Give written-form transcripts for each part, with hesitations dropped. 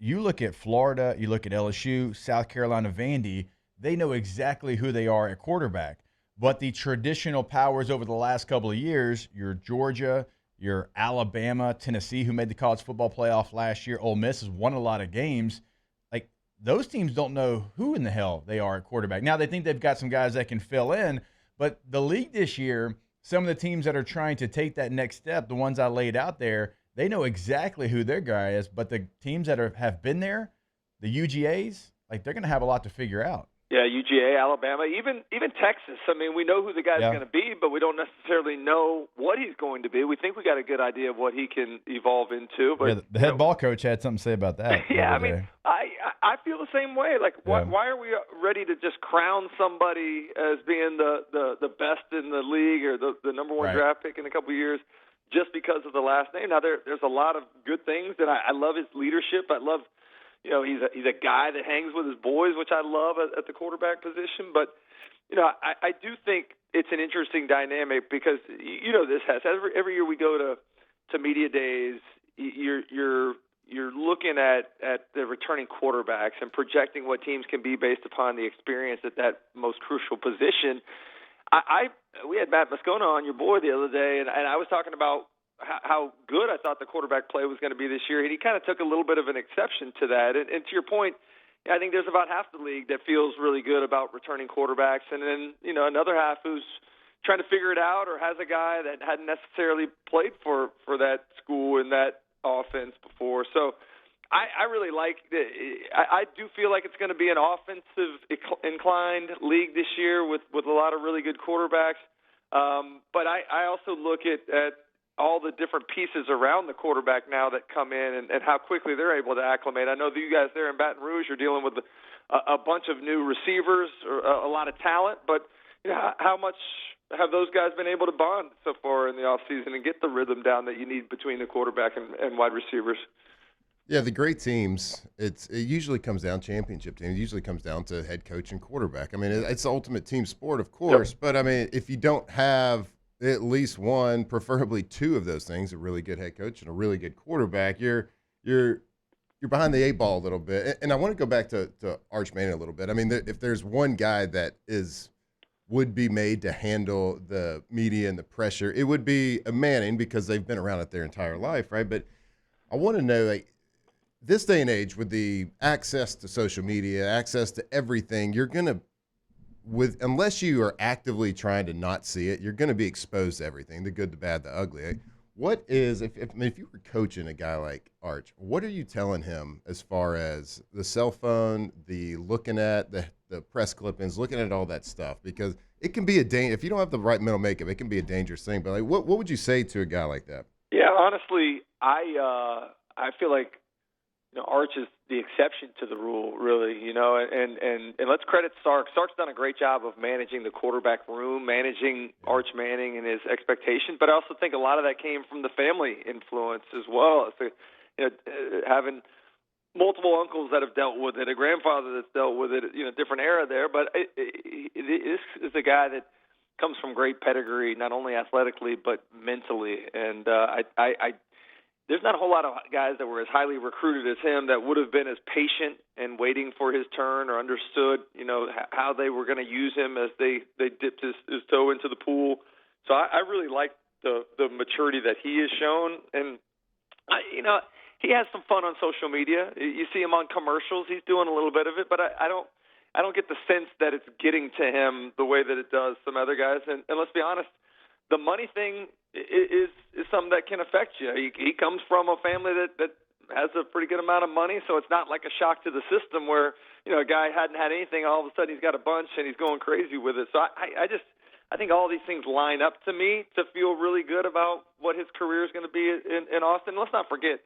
you look at Florida, you look at LSU, South Carolina, Vandy, they know exactly who they are at quarterback. But the traditional powers over the last couple of years, your Georgia, your Alabama, Tennessee, who made the college football playoff last year, Ole Miss has won a lot of games. Like, those teams don't know who in the hell they are at quarterback. Now, they think they've got some guys that can fill in, but the league this year, some of the teams that are trying to take that next step, the ones I laid out there, they know exactly who their guy is. But the teams that have been there, the UGAs, like, they're going to have a lot to figure out. Yeah, UGA, Alabama, even Texas. I mean, we know who the guy's going to be, but we don't necessarily know what he's going to be. We think we got a good idea of what he can evolve into. But yeah, the head ball coach had something to say about that. Yeah, I mean, I feel the same way. Like, why are we ready to just crown somebody as being the best in the league or the number one draft pick in a couple of years just because of the last name? Now, there's a lot of good things, and I love his leadership. I love. He's a guy that hangs with his boys, which I love at the quarterback position. But, I do think it's an interesting dynamic because, this has every year we go to media days, you're looking at the returning quarterbacks and projecting what teams can be based upon the experience at that most crucial position. We had Matt Moscona on, your boy, the other day, and I was talking about how good I thought the quarterback play was going to be this year, and he kind of took a little bit of an exception to that. And to your point, I think there's about half the league that feels really good about returning quarterbacks, and then another half who's trying to figure it out or has a guy that hadn't necessarily played for that school and that offense before. So I really like it. I do feel like it's going to be an offensive inclined league this year with a lot of really good quarterbacks. But I also look at all the different pieces around the quarterback now that come in and how quickly they're able to acclimate. I know that you guys there in Baton Rouge are dealing with a bunch of new receivers, or a lot of talent, but how much have those guys been able to bond so far in the offseason and get the rhythm down that you need between the quarterback and wide receivers? Yeah, the great teams, it usually comes down, championship teams, it usually comes down to head coach and quarterback. I mean, it's the ultimate team sport, of course, but I mean, if you don't have at least one, preferably two of those things, a really good head coach and a really good quarterback, you're behind the eight ball a little bit. And I want to go back to Arch Manning a little bit. I mean, if there's one guy that would be made to handle the media and the pressure, it would be a Manning, because they've been around it their entire life, right? But I want to know, like, this day and age, with the access to social media, access to everything, you're going to, unless you are actively trying to not see it, you're going to be exposed to everything, the good, the bad, the ugly. What is, if you were coaching a guy like Arch, what are you telling him as far as the cell phone, the looking at the press clippings, looking at all that stuff? Because it can be if you don't have the right mental makeup, it can be a dangerous thing. But like, what would you say to a guy like that? Yeah, honestly, I feel like Arch is the exception to the rule, really, and let's credit Sark. Sark's done a great job of managing the quarterback room, managing Arch Manning and his expectations, but I also think a lot of that came from the family influence as well. So, having multiple uncles that have dealt with it, a grandfather that's dealt with it, different era there, but this is a guy that comes from great pedigree, not only athletically, but mentally, and there's not a whole lot of guys that were as highly recruited as him that would have been as patient and waiting for his turn or understood, how they were going to use him as they dipped his toe into the pool. So I really like the maturity that he has shown. And, he has some fun on social media. You see him on commercials. He's doing a little bit of it, but I don't get the sense that it's getting to him the way that it does some other guys. And let's be honest, the money thing is something that can affect you. He comes from a family that has a pretty good amount of money, so it's not like a shock to the system where a guy hadn't had anything, all of a sudden he's got a bunch and he's going crazy with it. So I think all these things line up to me to feel really good about what his career is going to be in Austin. Let's not forget,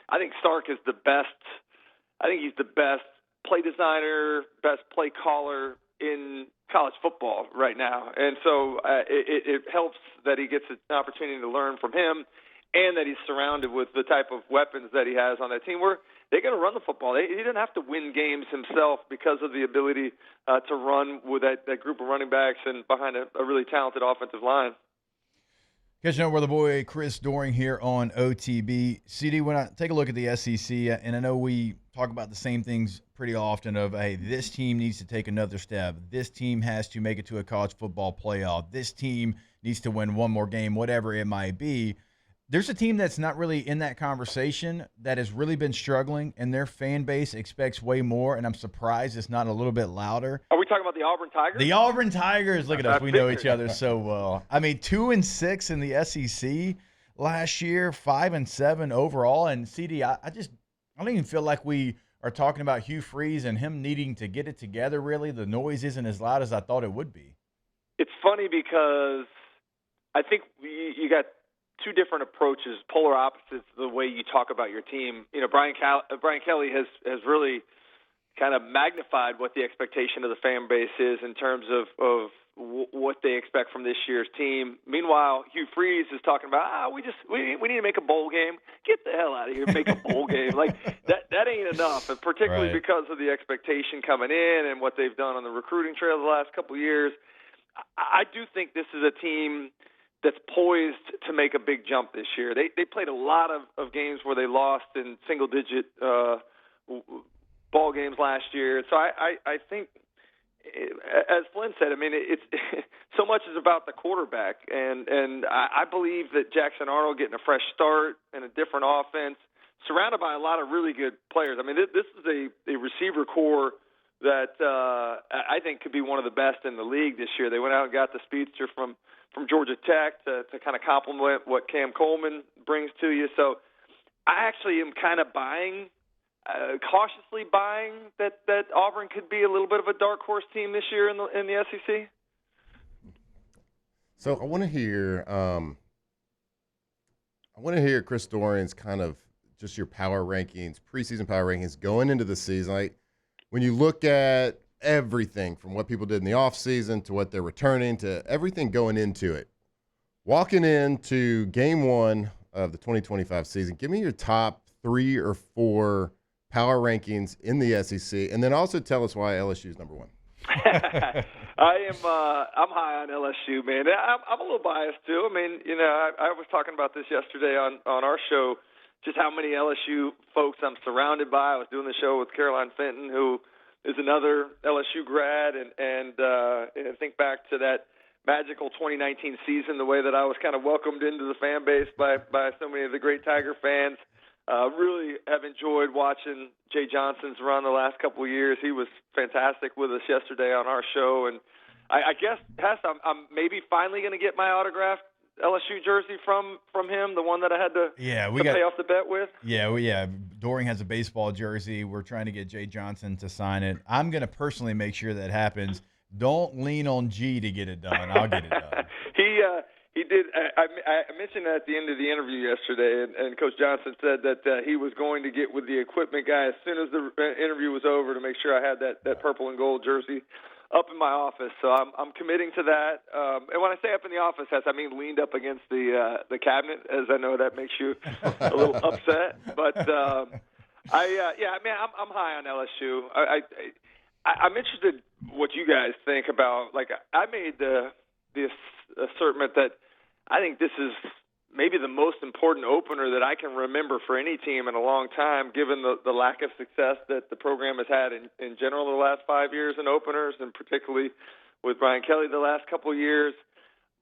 I think Sark is the best. I think he's the best play designer, best play caller in college football right now. And so it helps that he gets an opportunity to learn from him and that he's surrounded with the type of weapons that he has on that team where they're going to run the football. He didn't have to win games himself because of the ability to run with that group of running backs and behind a really talented offensive line. Catching up with the boy Chris Doering here on OTB. CD, when I take a look at the SEC, and I know we talk about the same things pretty often of, hey, this team needs to take another step. This team has to make it to a college football playoff. This team needs to win one more game, whatever it might be. There's a team that's not really in that conversation that has really been struggling, and their fan base expects way more, and I'm surprised it's not a little bit louder. Are we talking about the Auburn Tigers? The Auburn Tigers, look at us. We know figured. each other so well. I mean, 2-6 in the SEC last year, 5-7 overall. And CD, I don't even feel like we are talking about Hugh Freeze and him needing to get it together, really. The noise isn't as loud as I thought it would be. It's funny because I think you got two different approaches, polar opposites, the way you talk about your team. You know, Brian Kelly has really kind of magnified what the expectation of the fan base is in terms of what they expect from this year's team. Meanwhile, Hugh Freeze is talking about, we need to make a bowl game. Get the hell out of here, make a bowl game. Like that ain't enough, and particularly because of the expectation coming in and what they've done on the recruiting trail the last couple of years. I do think this is a team that's poised to make a big jump this year. They played a lot of games where they lost in single-digit ball games last year. So I think, as Flynn said, I mean, it's so much is about the quarterback, and I believe that Jackson Arnold getting a fresh start and a different offense, surrounded by a lot of really good players. I mean, this is a receiver core that I think could be one of the best in the league this year. They went out and got the speedster from Georgia Tech to kind of complement what Cam Coleman brings to you. So I actually am kind of cautiously buying that Auburn could be a little bit of a dark horse team this year in the SEC. So I want to hear Chris Doering's kind of just your power rankings, preseason power rankings going into the season. Like when you look at everything from what people did in the offseason to what they're returning to everything going into it, walking into game one of the 2025 season, give me your top 3 or 4 power rankings in the SEC, and then also tell us why LSU is number 1. I'm high on LSU, man. I'm a little biased too. I mean, you know, I was talking about this yesterday on our show, just how many LSU folks I'm surrounded by. I was doing the show with Caroline Fenton, who is another LSU grad, and think back to that magical 2019 season, the way that I was kind of welcomed into the fan base by so many of the great Tiger fans. Really have enjoyed watching Jay Johnson's run the last couple of years. He was fantastic with us yesterday on our show, and I guess, Hess, I'm maybe finally going to get my autographed LSU jersey from him, the one that I had to pay off the bet with. Yeah, Doering has a baseball jersey. We're trying to get Jay Johnson to sign it. I'm going to personally make sure that happens. Don't lean on G to get it done. I'll get it done. He did. I mentioned that at the end of the interview yesterday, and Coach Johnson said that he was going to get with the equipment guy as soon as the interview was over to make sure I had that purple and gold jersey up in my office. So I'm committing to that. And when I say up in the office, I mean leaned up against the cabinet, as I know that makes you a little upset. But I'm high on LSU. I'm interested what you guys think about. Like, I made this assertion that I think this is maybe the most important opener that I can remember for any team in a long time, given the lack of success that the program has had in general the last 5 years in openers, and particularly with Brian Kelly the last couple of years.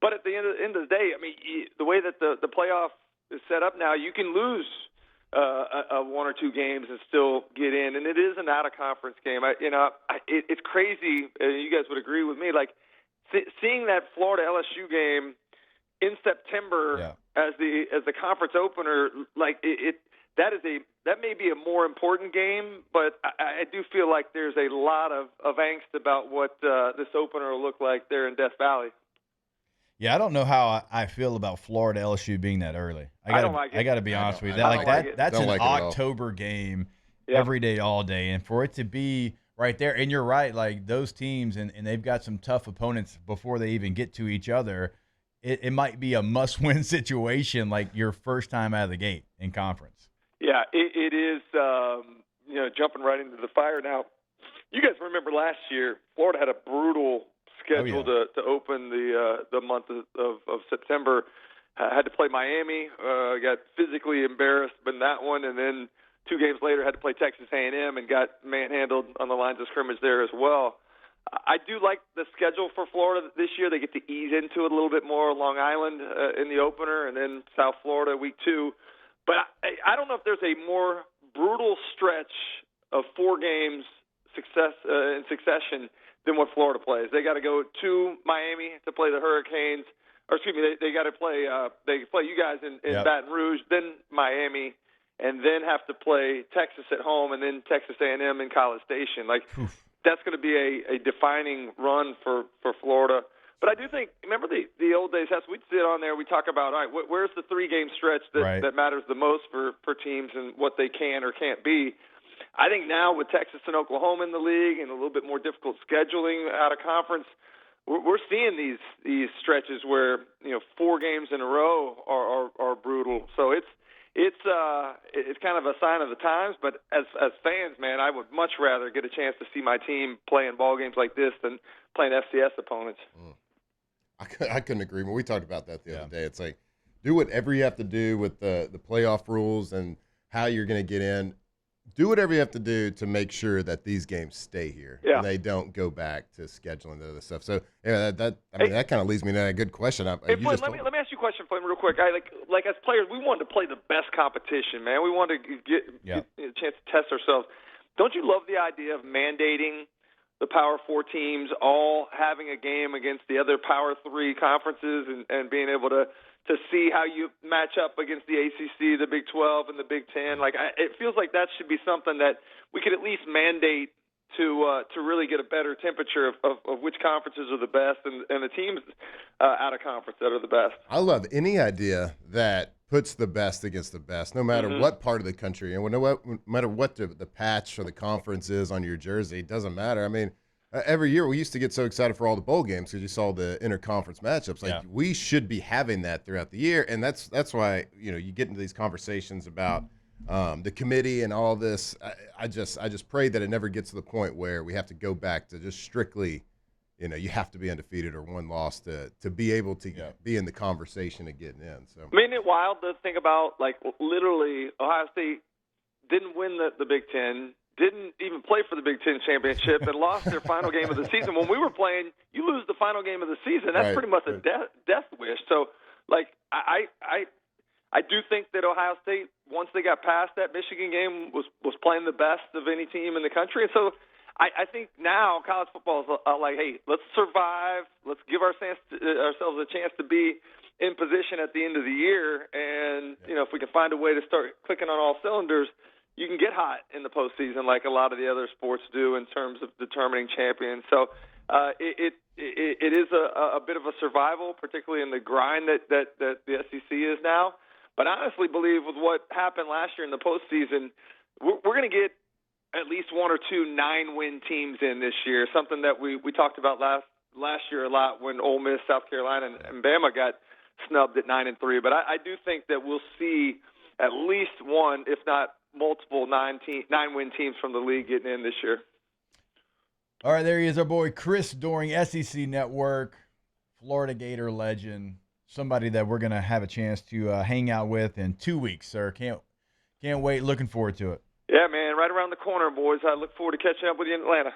But at the end of the day, I mean, the way that the playoff is set up now, you can lose a 1 or 2 games and still get in, and it is an out-of-conference game. It's crazy. You guys would agree with me. Like, seeing that Florida LSU game in September as the conference opener, like that may be a more important game, but I do feel like there's a lot of angst about what this opener will look like there in Death Valley. Yeah, I don't know how I feel about Florida LSU being that early. I got to be honest with you. That's an October game every day, all day, and for it to be right there, and you're right, like those teams, and they've got some tough opponents before they even get to each other. It might be a must-win situation, like your first time out of the gate in conference. Yeah, it is. Jumping right into the fire now. You guys remember last year, Florida had a brutal schedule to open the month of September. Had to play Miami. Got physically embarrassed in that one, and then 2 games later had to play Texas A&M and got manhandled on the lines of scrimmage there as well. I do like the schedule for Florida this year. They get to ease into it a little bit more. Long Island in the opener, and then South Florida week 2. But I don't know if there's a more brutal stretch of 4 games in succession than what Florida plays. They got to go to Miami to play the Hurricanes. Or excuse me, they got to play. They play you guys in Baton Rouge, then Miami, and then have to play Texas at home, and then Texas A&M in College Station. That's going to be a defining run for Florida. But I do think, remember the old days, we'd sit on there, we talk about, all right, where's the 3-game stretch that matters the most for teams and what they can or can't be. I think now with Texas and Oklahoma in the league and a little bit more difficult scheduling out of conference, we're seeing these stretches where 4 games in a row are brutal. So it's kind of a sign of the times. But as fans, man, I would much rather get a chance to see my team playing ball games like this than playing FCS opponents. I couldn't agree more. We talked about that the other day. It's like, do whatever you have to do with the playoff rules and how you're going to get in. Do whatever you have to do to make sure that these games stay here and they don't go back to scheduling the other stuff. So that kind of leads me to a good question. Flynn, let me ask you a question, Flynn, real quick. Like as players, we wanted to play the best competition, man. We wanted to get a chance to test ourselves. Don't you love the idea of mandating the Power 4 teams all having a game against the other Power 3 conferences and being able to see how you match up against the ACC, the Big 12, and the Big 10? It feels like that should be something that we could at least mandate to really get a better temperature of which conferences are the best and the teams out of conference that are the best. I love any idea that puts the best against the best, no matter what part of the country, and no matter what the patch or the conference is on your jersey. It doesn't matter. I mean, every year we used to get so excited for all the bowl games because you saw the interconference matchups. We should be having that throughout the year, and that's why you get into these conversations about the committee and all this. I just pray that it never gets to the point where we have to go back to just strictly, you have to be undefeated or 1 loss to be able to be in the conversation and getting in. So, isn't it wild to think about, literally Ohio State didn't win the Big Ten, didn't even play for the Big Ten championship, and lost their final game of the season. When we were playing, you lose the final game of the season. That's pretty much a death wish. So, I do think that Ohio State, once they got past that Michigan game, was playing the best of any team in the country. And so I think now college football is like, hey, let's survive. Let's give ourselves a chance to be in position at the end of the year. And, if we can find a way to start clicking on all cylinders, you can get hot in the postseason like a lot of the other sports do in terms of determining champions. So it is a bit of a survival, particularly in the grind that the SEC is now. But I honestly believe with what happened last year in the postseason, we're going to get at least 1 or 2 9-win teams in this year, something that we talked about last year a lot when Ole Miss, South Carolina, and Bama got snubbed at 9-3. But I do think that we'll see at least one, if not multiple 9-win teams from the league getting in this year. All right, there he is, our boy Chris Doering, SEC Network, Florida Gator legend, somebody that we're going to have a chance to hang out with in 2 weeks, sir. Can't wait. Looking forward to it. Yeah, man, right around the corner, boys. I look forward to catching up with you in Atlanta.